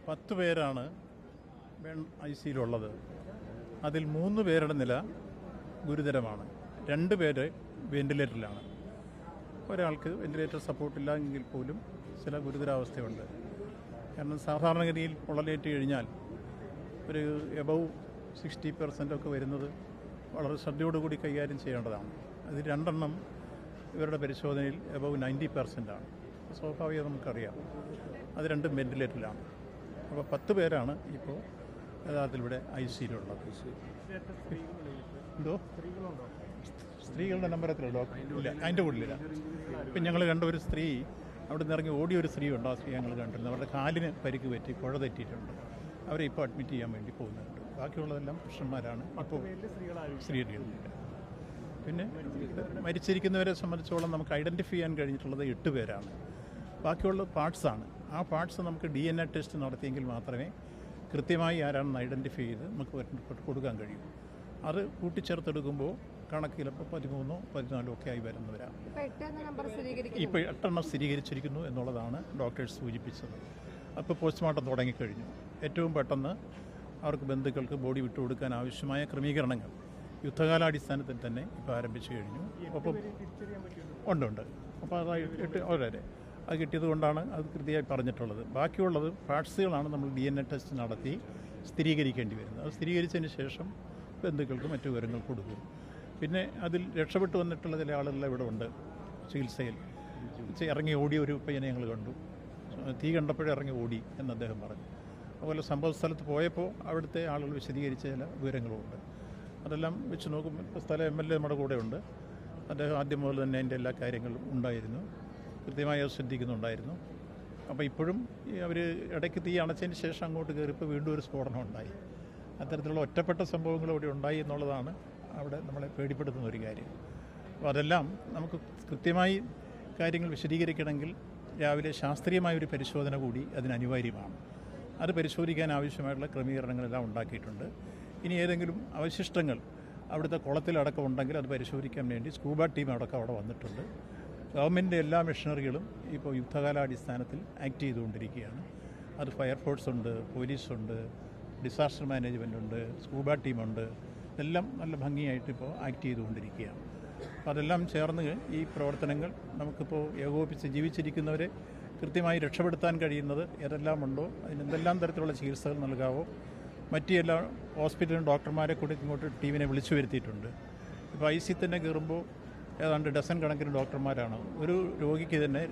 10 പേരാണ് ഐ സിയിലുള്ളത്. അതിൽ 3 പേരുടെ നില ഗുരുതരമാണ്. 2 പേര് വെന്റിലേറ്ററിലാണ്. ഒരാൾക്ക് വെന്റിലേറ്റർ സപ്പോർട്ടില്ല എങ്കിൽ പോലും ചില ഗുരുതരാവസ്ഥയുണ്ട്. കാരണം സാധാരണഗതിയിൽ പൊള്ളലേറ്റ് കഴിഞ്ഞാൽ ഒരു എബവ് 60% ഒക്കെ വരുന്നത് വളരെ ശ്രദ്ധയോടുകൂടി കൈകാര്യം ചെയ്യേണ്ടതാണ്. അത് 2 എണ്ണം ഇവരുടെ പരിശോധനയിൽ എബവ് 90% സ്വാഭാവികം നമുക്കറിയാം. അത് 2 വെന്റിലേറ്ററിലാണ്. അപ്പോൾ 10 പേരാണ് ഇപ്പോൾ യഥാർത്ഥത്തിൽ ഇവിടെ ഐ സിയിലുള്ളത്. എന്തോ സ്ത്രീകളുടെ നമ്പർ എത്ര ഡോക്ടർ ഇല്ല, അതിൻ്റെ കൂടുതലില്ല. ഇപ്പം ഞങ്ങൾ കണ്ട ഒരു സ്ത്രീ അവിടെ നിന്ന് ഇറങ്ങി ഓടിയ ഒരു സ്ത്രീ ഉണ്ട്. ആ സ്ത്രീ ഞങ്ങൾ കണ്ടിരുന്നു. അവരുടെ കാലിന് പരിക്ക് പറ്റി കുഴ തെറ്റിയിട്ടുണ്ട്. അവരെ ഇപ്പോൾ അഡ്മിറ്റ് ചെയ്യാൻ വേണ്ടി പോകുന്നുണ്ട്. ബാക്കിയുള്ളതെല്ലാം പുരുഷന്മാരാണ്. അപ്പോൾ സ്ത്രീകളില്ല. പിന്നെ മരിച്ചിരിക്കുന്നവരെ സംബന്ധിച്ചോളം നമുക്ക് ഐഡൻറ്റിഫൈ ചെയ്യാൻ കഴിഞ്ഞിട്ടുള്ളത് 8 പേരാണ്. ബാക്കിയുള്ളത് പാർട്സാണ്. ആ പാർട്സ് നമുക്ക് DNA ടെസ്റ്റ് നടത്തിയെങ്കിൽ മാത്രമേ കൃത്യമായി ആരാണെന്ന് ഐഡൻറ്റിഫൈ ചെയ്ത് നമുക്ക് കൊടുക്കാൻ കഴിയൂ. അത് കൂട്ടിച്ചേർത്തെടുക്കുമ്പോൾ കണക്ക് ചിലപ്പോൾ 13 14 ഒക്കെ ആയി വരുന്നവരാണ്. ഇപ്പോൾ 8 എണ്ണം സ്ഥിരീകരിച്ചിരിക്കുന്നു എന്നുള്ളതാണ് ഡോക്ടേഴ്സ് സൂചിപ്പിച്ചത്. അപ്പോൾ പോസ്റ്റ്മോർട്ടം തുടങ്ങിക്കഴിഞ്ഞു. ഏറ്റവും പെട്ടെന്ന് അവർക്ക് ബന്ധുക്കൾക്ക് ബോഡി വിട്ടുകൊടുക്കാൻ ആവശ്യമായ ക്രമീകരണങ്ങൾ യുദ്ധകാലാടിസ്ഥാനത്തിൽ തന്നെ ഇപ്പോൾ ആരംഭിച്ചു കഴിഞ്ഞു. അപ്പം ഉണ്ട്. അപ്പോൾ അതായിട്ട് വളരെ അത് കിട്ടിയത് കൊണ്ടാണ് അത് കൃത്യമായി പറഞ്ഞിട്ടുള്ളത്. ബാക്കിയുള്ളത് പാർട്സുകളാണ് നമ്മൾ DNA ടെസ്റ്റ് നടത്തി സ്ഥിരീകരിക്കേണ്ടി വരുന്നത്. അത് സ്ഥിരീകരിച്ചതിന് ശേഷം ബന്ധുക്കൾക്ക് മറ്റു വിവരങ്ങൾ കൊടുക്കും. പിന്നെ അതിൽ രക്ഷപ്പെട്ടു വന്നിട്ടുള്ള ചില ആളുകളെല്ലാം ഇവിടെ ഉണ്ട് ചികിത്സയിൽ. ഇറങ്ങി ഓടിയ ഒരു പയ്യനെ ഞങ്ങൾ കണ്ടു. തീ കണ്ടപ്പോഴേ ഇറങ്ങി ഓടി എന്ന് അദ്ദേഹം പറഞ്ഞു. അതുപോലെ സംഭവ സ്ഥലത്ത് പോയപ്പോൾ അവിടുത്തെ ആളുകൾ വിശദീകരിച്ച ചില വിവരങ്ങളുമുണ്ട്. അതെല്ലാം വെച്ച് നോക്കുമ്പോൾ ഇപ്പോൾ സ്ഥലം MLA നമ്മുടെ കൂടെ ഉണ്ട്. അദ്ദേഹം ആദ്യം മുതൽ തന്നെ അതിൻ്റെ എല്ലാ കാര്യങ്ങളും ഉണ്ടായിരുന്നു, കൃത്യമായി അത് ശ്രദ്ധിക്കുന്നുണ്ടായിരുന്നു. അപ്പോൾ ഇപ്പോഴും അവർ ഇടയ്ക്ക് തീ അണച്ചതിന് ശേഷം അങ്ങോട്ട് കയറിയപ്പോൾ വീണ്ടും ഒരു സ്ഫോടനം ഉണ്ടായി. അത്തരത്തിലുള്ള ഒറ്റപ്പെട്ട സംഭവങ്ങൾ ഇവിടെ ഉണ്ടായി എന്നുള്ളതാണ് അവിടെ നമ്മളെ പേടിപ്പെടുത്തുന്ന ഒരു കാര്യം. അപ്പോൾ അതെല്ലാം നമുക്ക് കൃത്യമായി കാര്യങ്ങൾ വിശദീകരിക്കണമെങ്കിൽ രാവിലെ ശാസ്ത്രീയമായൊരു പരിശോധന കൂടി അതിന് അനിവാര്യമാണ്. അത് പരിശോധിക്കാൻ ആവശ്യമായിട്ടുള്ള ക്രമീകരണങ്ങളെല്ലാം ഉണ്ടാക്കിയിട്ടുണ്ട്. ഇനി ഏതെങ്കിലും അവശിഷ്ടങ്ങൾ അവിടുത്തെ കുളത്തിലടക്കം ഉണ്ടെങ്കിൽ അത് പരിശോധിക്കാൻ വേണ്ടി സ്കൂബ ടീം അടക്കം അവിടെ വന്നിട്ടുണ്ട്. ഗവൺമെൻറ്റിൻ്റെ എല്ലാ മെഷീനറികളും ഇപ്പോൾ യുദ്ധകാലാടിസ്ഥാനത്തിൽ ആക്ട് ചെയ്തുകൊണ്ടിരിക്കുകയാണ്. അത് ഫയർഫോഴ്സ് ഉണ്ട്, പോലീസുണ്ട്, ഡിസാസ്റ്റർ മാനേജ്മെൻ്റ് ഉണ്ട്, സ്കൂബ ടീമുണ്ട്. എല്ലാം നല്ല ഭംഗിയായിട്ട് ഇപ്പോൾ ആക്ട് ചെയ്തുകൊണ്ടിരിക്കുകയാണ്. അപ്പോൾ അതെല്ലാം ചേർന്ന് ഈ പ്രവർത്തനങ്ങൾ നമുക്കിപ്പോൾ ഏകോപിപ്പിച്ച് ജീവിച്ചിരിക്കുന്നവരെ കൃത്യമായി രക്ഷപ്പെടുത്താൻ കഴിയുന്നത് ഏതെല്ലാം ഉണ്ടോ അതിനെന്തെല്ലാം തരത്തിലുള്ള ചികിത്സകൾ നൽകാവോ മറ്റ് എല്ലാ ഹോസ്പിറ്റലും ഡോക്ടർമാരെ കൂടി ഇങ്ങോട്ട് ടീമിനെ വിളിച്ചു വരുത്തിയിട്ടുണ്ട്. ഇപ്പോൾ ഐ സി തന്നെ കയറുമ്പോൾ ഏതാണ്ട് ഡസൻ കണക്കിന് ഡോക്ടർമാരാണ്. ഒരു രോഗിക്ക് തന്നെ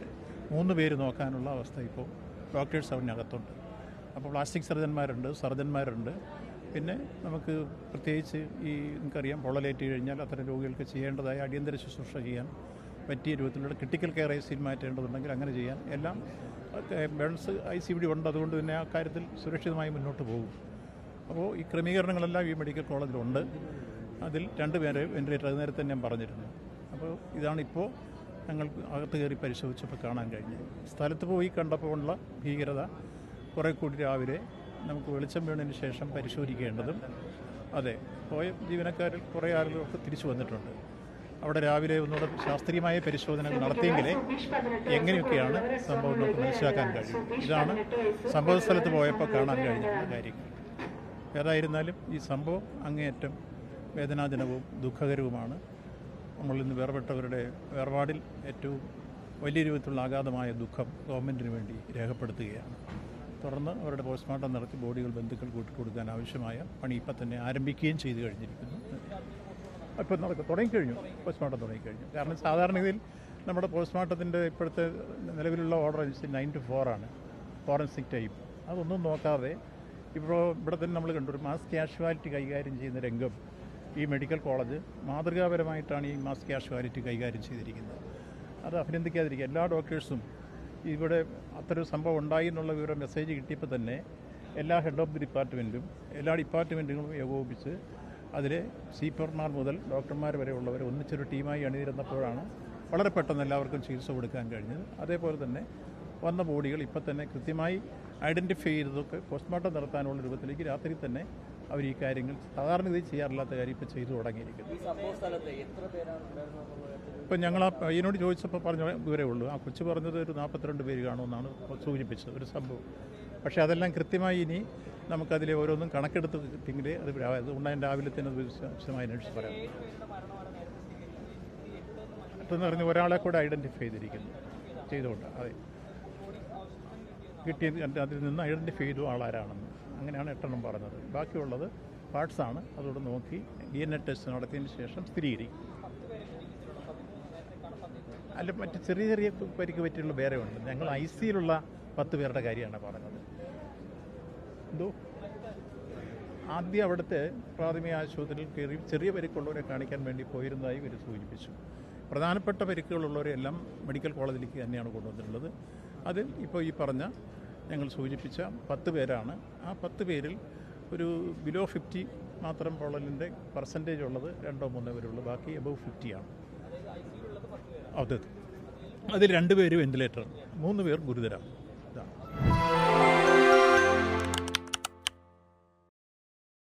3 പേര് നോക്കാനുള്ള അവസ്ഥ ഇപ്പോൾ ഡോക്ടേഴ്സ് അതിനകത്തുണ്ട്. അപ്പോൾ പ്ലാസ്റ്റിക് സർജന്മാരുണ്ട്. പിന്നെ നമുക്ക് പ്രത്യേകിച്ച് നിങ്ങൾക്കറിയാം പൊള്ളലേറ്റ് കഴിഞ്ഞാൽ അത്തരം രോഗികൾക്ക് ചെയ്യേണ്ടതായ അടിയന്തര ശുശ്രൂഷ ചെയ്യാൻ പറ്റിയ രൂപത്തിലുള്ള ക്രിട്ടിക്കൽ കെയർ ഐ സിയിൽ മാറ്റേണ്ടതുണ്ടെങ്കിൽ അങ്ങനെ ചെയ്യാൻ എല്ലാം ബേൺസ് ഐ സി ഇവിടെ ഉണ്ട്. അതുകൊണ്ട് തന്നെ ആ കാര്യത്തിൽ സുരക്ഷിതമായി മുന്നോട്ട് പോകും. അപ്പോൾ ഈ ക്രമീകരണങ്ങളെല്ലാം ഈ മെഡിക്കൽ കോളേജിലുണ്ട്. അതിൽ 2 പേര് വെന്റിലേറ്റർ അത് നേരത്തെ ഞാൻ പറഞ്ഞിരുന്നു. അപ്പോൾ ഇതാണിപ്പോൾ ഞങ്ങൾ അകത്ത് കയറി പരിശോധിച്ചപ്പോൾ കാണാൻ കഴിഞ്ഞത്. സ്ഥലത്ത് പോയി കണ്ടപ്പോൾ ഉള്ള ഭീകരത കുറേ കൂടി രാവിലെ നമുക്ക് വെളിച്ചം വീണതിന് ശേഷം പരിശോധിക്കേണ്ടതും. അതെ, പോയ ജീവനക്കാരിൽ കുറേ ആളുകളൊക്കെ തിരിച്ചു വന്നിട്ടുണ്ട്. അവിടെ രാവിലെ ഒന്നുകൂടെ ശാസ്ത്രീയമായ പരിശോധനകൾ നടത്തിയെങ്കിലേ എങ്ങനെയൊക്കെയാണ് സംഭവം നമുക്ക് മനസ്സിലാക്കാൻ കഴിയും. ഇതാണ് സംഭവ സ്ഥലത്ത് പോയപ്പോൾ കാണാൻ കഴിഞ്ഞിട്ടുള്ള കാര്യങ്ങൾ. ഏതായിരുന്നാലും ഈ സംഭവം അങ്ങേയറ്റം വേദനാജനകവും ദുഃഖകരവുമാണ്. നമ്മളിൽ നിന്ന് വേർപെട്ടവരുടെ വേർപാടിൽ ഏറ്റവും വലിയ രൂപത്തിലുള്ള അഗാധമായ ദുഃഖം ഗവൺമെൻറ്റിന് വേണ്ടി രേഖപ്പെടുത്തുകയാണ്. തുടർന്ന് അവരുടെ പോസ്റ്റ്മോർട്ടം നടത്തി ബോഡികൾ ബന്ധുക്കൾ കൂട്ടിക്കൊടുക്കാൻ ആവശ്യമായ പണി ഇപ്പം തന്നെ ആരംഭിക്കുകയും ചെയ്തു കഴിഞ്ഞിരിക്കുന്നു. ഇപ്പം തുടങ്ങിക്കഴിഞ്ഞു, പോസ്റ്റ്മോർട്ടം തുടങ്ങിക്കഴിഞ്ഞു. കാരണം സാധാരണഗതിയിൽ നമ്മുടെ പോസ്റ്റ്മോർട്ടത്തിൻ്റെ ഇപ്പോഴത്തെ നിലവിലുള്ള ഓർഡർ അനുസരിച്ച് 9 to 4 ഫോറൻസിക് ടൈപ്പ്. അതൊന്നും നോക്കാതെ ഇപ്പോൾ ഇവിടെ തന്നെ നമ്മൾ കണ്ടു ഒരു മാസ് കാഷ്വാലിറ്റി കൈകാര്യം ചെയ്യുന്ന രംഗം ഈ മെഡിക്കൽ കോളേജ് മാതൃകാപരമായിട്ടാണ് ഈ മാസ് കാഷ്വാലിറ്റി കൈകാര്യം ചെയ്തിരിക്കുന്നത്. അത് അഭിനന്ദിക്കാതിരിക്കുക. എല്ലാ ഡോക്ടേഴ്സും ഇവിടെ അത്തരം സംഭവം ഉണ്ടായി എന്നുള്ള വിവരം മെസ്സേജ് കിട്ടിയപ്പോൾ തന്നെ എല്ലാ ഹെഡ് ഓഫ് ദി ഡിപ്പാർട്ട്മെൻറ്റും എല്ലാ ഡിപ്പാർട്ട്മെൻറ്റുകളും ഏകോപിപ്പിച്ച് അതിലെ സീപ്പർമാർ മുതൽ ഡോക്ടർമാർ വരെ ഉള്ളവർ ഒന്നിച്ചൊരു ടീമായി അണിനിരന്നപ്പോഴാണ് വളരെ പെട്ടെന്ന് എല്ലാവർക്കും ചികിത്സ കൊടുക്കാൻ കഴിഞ്ഞത്. അതേപോലെ തന്നെ വന്ന ബോഡികൾ ഇപ്പം തന്നെ കൃത്യമായി ഐഡൻറ്റിഫൈ ചെയ്തതൊക്കെ പോസ്റ്റ്മോർട്ടം നടത്താനുള്ള രൂപത്തിലേക്ക് രാത്രി തന്നെ അവർ ഈ കാര്യങ്ങൾ സാധാരണഗതി ചെയ്യാറില്ലാത്ത കാര്യം ഇപ്പോൾ ചെയ്തു തുടങ്ങിയിരിക്കുന്നു. ഇപ്പം ഞങ്ങൾ ആ പയ്യനോട് ചോദിച്ചപ്പോൾ പറഞ്ഞ വിവരമേ ഉള്ളൂ. ആ കൊച്ചു പറഞ്ഞത് ഒരു 42 പേര് കാണുമെന്നാണ് സൂചിപ്പിച്ചത്. ഒരു സംഭവം പക്ഷേ അതെല്ലാം കൃത്യമായി ഇനി നമുക്കതിൽ ഓരോന്നും കണക്കെടുത്ത് കിട്ടിയെങ്കിൽ അതുകൊണ്ട് ഞാൻ രാവിലെ തന്നെ അത് വിശദമായി അന്വേഷിച്ച് പറയാം. മറ്റൊന്ന് പറഞ്ഞ് ഒരാളെ കൂടെ ഐഡൻറ്റിഫൈ ചെയ്തുകൊണ്ട് അതെ കിട്ടിയത് അതിൽ നിന്ന് ഐഡൻറ്റിഫൈ ചെയ്തു ആളാരാണെന്ന്. അങ്ങനെയാണ് 8 എണ്ണം പറഞ്ഞത്. ബാക്കിയുള്ളത് പാർട്സാണ്. അതോട് നോക്കി DNA ടെസ്റ്റ് നടത്തിയതിന് ശേഷം സ്ഥിരീകരിക്കും. അല്ല, മറ്റ് ചെറിയ ചെറിയ പരിക്ക് പറ്റിയുള്ള വേറെ ഉണ്ട്. ഞങ്ങൾ ICയിലുള്ള 10 പേരുടെ കാര്യമാണ് പറഞ്ഞത്. എന്തോ ആദ്യം അവിടുത്തെ പ്രാഥമിക ആശുപത്രിയിൽ കയറി ചെറിയ പരിക്കുള്ളവരെ കാണിക്കാൻ വേണ്ടി പോയിരുന്നതായി ഇവർ സൂചിപ്പിച്ചു. പ്രധാനപ്പെട്ട പരിക്കുകളുള്ളവരെല്ലാം മെഡിക്കൽ കോളേജിലേക്ക് തന്നെയാണ് കൊണ്ടുവന്നിട്ടുള്ളത്. അതിൽ ഇപ്പോൾ ഈ പറഞ്ഞ ഞങ്ങൾ സൂചിപ്പിച്ച 10 പേരാണ്. ആ 10 പേരിൽ ഒരു ബിലോ 50 മാത്രം പൊള്ളലിൻ്റെ പെർസെൻറ്റേജ് ഉള്ളത് 2-3 പേരുള്ളൂ. ബാക്കി എബവ് 50ആണ്. അതിൽ 2 പേര് വെന്റിലേറ്റർ, 3 പേർ ഗുരുതരം.